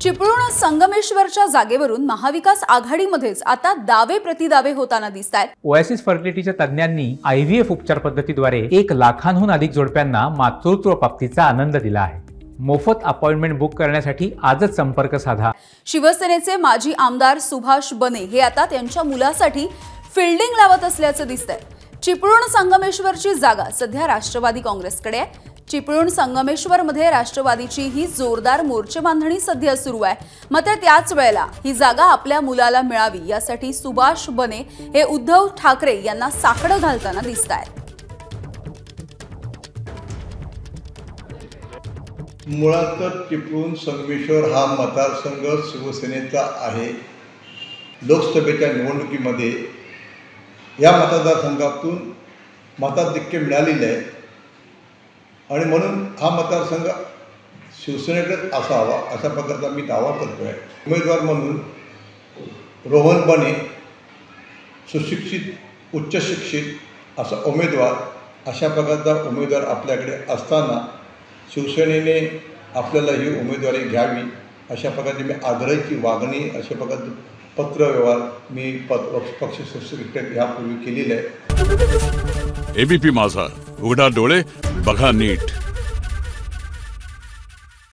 चिपळूण संगमेश्वरच्या जागेवरून महाविकास आघाडीमध्येच आता दावे प्रतिदावे होताना दिसतायत। ओएसिस फर्टिलिटीच्या तज्ञांनी आयव्हीएफ उपचार पद्धतीद्वारे 1 लाखांहून अधिक जोडप्यांना मातृत्व प्राप्तीचा आनंद दिला आहे। मोफत अपॉइंटमेंट बुक करण्यासाठी आजच संपर्क साधा। शिवसेनेचे माजी आमदार सुभाष बने हे आता त्यांच्या मुलासाठी फिल्डिंग लावत असल्याचं दिसतंय। चिपळूण संगमेश्वरची जागा सध्या राष्ट्रवादी काँग्रेसकडे आहे। चिपळूण संगमेश्वरमध्ये राष्ट्रवादीची ही जोरदार मोर्चे बांधणी सध्या सुरू आहे। मात्र त्याच वेळेला ही जागा आपल्या मुलाला मिळावी यासाठी सुभाष बने हे उद्धव ठाकरे यांना साकडं घालताना दिसतायत। मुळात चिपळूण संगमेश्वर हा मतदारसंघ शिवसेनेचा आहे। लोकसभेच्या निवडणुकीमध्ये या मतदारसंघातून मताधिक्य मिळालेले आहे आणि म्हणून हा मतदारसंघ शिवसेनेकडेच असावा अशा प्रकारचा मी दावा करतो आहे। उमेदवार म्हणून रोहन बने सुशिक्षित उच्च शिक्षित असा उमेदवार अशा प्रकारचा उमेदवार आपल्याकडे असताना शिवसेनेने आपल्याला ही उमेदवारी घ्यावी अशा प्रकारची मी आग्रहाची वागणी अशा प्रकारचं पत्रव्यवहार मी पक्ष सदस्य यापूर्वी केलेलं आहे। एबीपी माझा, उघडा डोळे बघा नीट।